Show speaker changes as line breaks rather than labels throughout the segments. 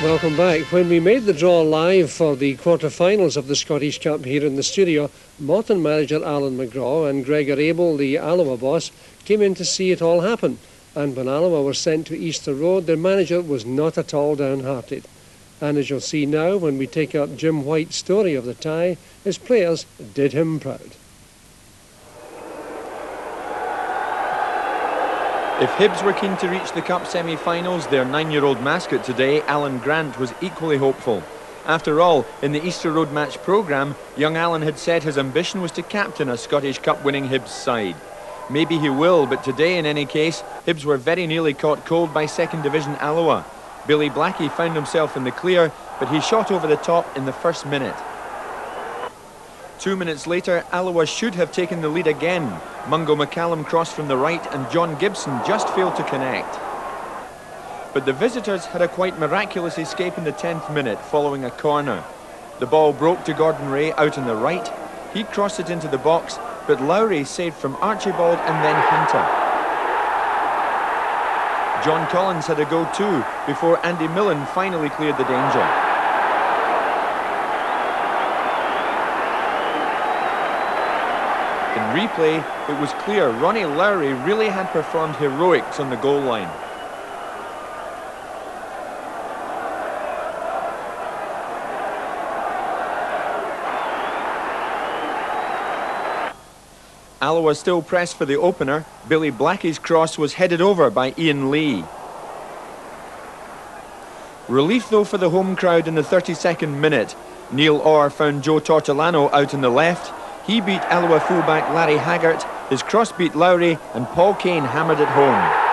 Welcome back. When we made the draw live for the quarter-finals of the Scottish Cup here in the studio, Morton manager Alan McGraw and Gregor Abel, the Alloa boss, came in to see it all happen. And when Alloa were sent to Easter Road, their manager was not at all downhearted. And as you'll see now, when we take up Jim White's story of the tie, his players did him proud.
If Hibs were keen to reach the Cup semi-finals, their 9-year-old mascot today, Alan Grant, was equally hopeful. After all, in the Easter Road match programme, young Alan had said his ambition was to captain a Scottish Cup-winning Hibs side. Maybe he will, but today, in any case, Hibs were very nearly caught cold by 2nd Division Alloa. Billy Blackie found himself in the clear, but he shot over the top in the first minute. 2 minutes later, Alloa should have taken the lead again. Mungo McCallum crossed from the right and John Gibson just failed to connect. But the visitors had a quite miraculous escape in the 10th minute following a corner. The ball broke to Gordon Ray out on the right. He crossed it into the box, but Lowry saved from Archibald and then Hunter. John Collins had a go too before Andy Millen finally cleared the danger. In replay, it was clear Ronnie Lowry really had performed heroics on the goal line. Alloa still pressed for the opener. Billy Blackie's cross was headed over by Ian Lee. Relief though for the home crowd in the 32nd minute. Neil Orr found Joe Tortolano out on the left. He beat Alloa fullback Larry Haggart, his cross beat Lowry, and Paul Kane hammered it home.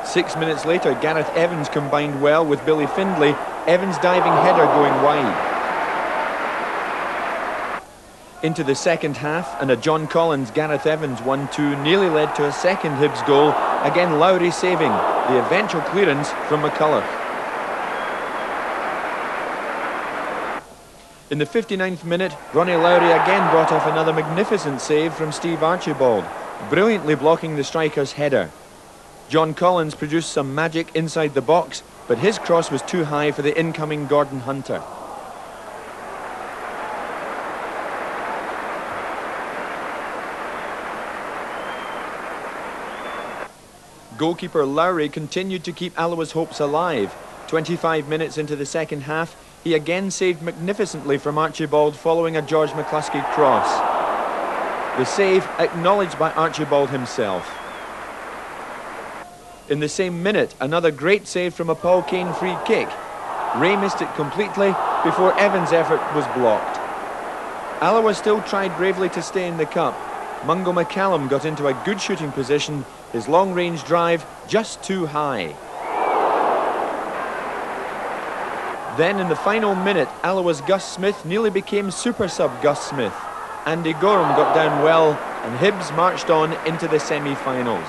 Six minutes later, Gareth Evans combined well with Billy Findlay, Evans' diving header going wide. Into the second half, and a John Collins, Gareth Evans 1-2 nearly led to a second Hibs goal, again Lowry saving, the eventual clearance from McCullough. In the 59th minute, Ronnie Lowry again brought off another magnificent save from Steve Archibald, brilliantly blocking the striker's header. John Collins produced some magic inside the box, but his cross was too high for the incoming Gordon Hunter. Goalkeeper Lowry continued to keep Alloa's hopes alive. 25 minutes into the second half, he again saved magnificently from Archibald following a George McCluskey cross. The save acknowledged by Archibald himself. In the same minute, another great save from a Paul Kane free kick. Ray missed it completely before Evans' effort was blocked. Alloa still tried bravely to stay in the cup. Mungo McCallum got into a good shooting position, his long-range drive just too high. Then in the final minute, Alloa's Gus Smith nearly became super sub Gus Smith. Andy Gorham got down well and Hibs marched on into the semi-finals.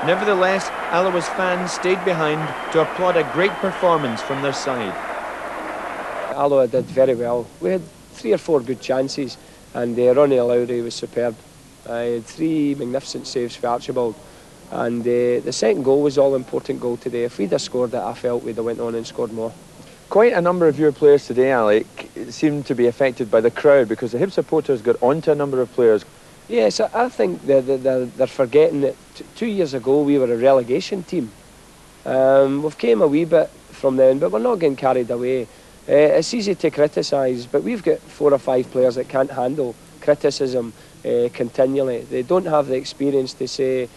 Nevertheless, Alloa's fans stayed behind to applaud a great performance from their side.
Alloa did very well. We had 3 or 4 good chances and Ronnie Lowry was superb. I had 3 magnificent saves for Archibald, and the second goal was all-important goal today. If we'd have scored it, I felt we'd have went on and scored more.
Quite a number of your players today, Alec, seemed to be affected by the crowd because the Hibs supporters got onto a number of players.
Yes, I think they're forgetting that 2 years ago we were a relegation team. We've came a wee bit from then, but we're not getting carried away. It's easy to criticise, but we've got 4 or 5 players that can't handle criticism continually. They don't have the experience to say,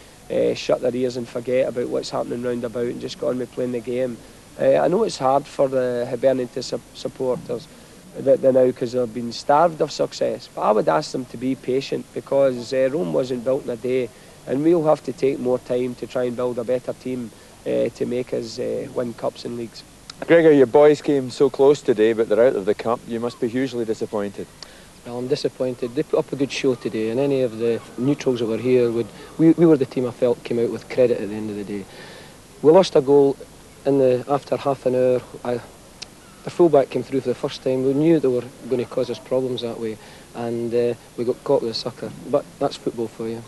shut their ears and forget about what's happening round about and just go on with playing the game. I know it's hard for the Hibernian supporters now because they've been starved of success, but I would ask them to be patient because Rome wasn't built in a day, and we'll have to take more time to try and build a better team to make us win cups and leagues.
Gregor, your boys came so close today, but they're out of the cup. You must be hugely disappointed.
Well, I'm disappointed. They put up a good show today, and any of the neutrals that were here, we were the team I felt came out with credit at the end of the day. We lost a goal after half an hour. our fullback came through for the first time. We knew they were going to cause us problems that way, and we got caught with a sucker. But that's football for you.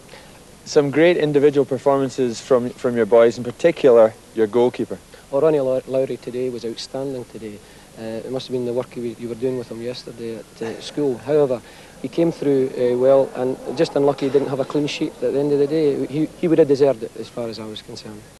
Some great individual performances from your boys, in particular your goalkeeper.
Oh, Ronnie Lowry today was outstanding today. It must have been the work you were doing with him yesterday at school. However, he came through well, and just unlucky he didn't have a clean sheet at the end of the day. He would have deserved it as far as I was concerned.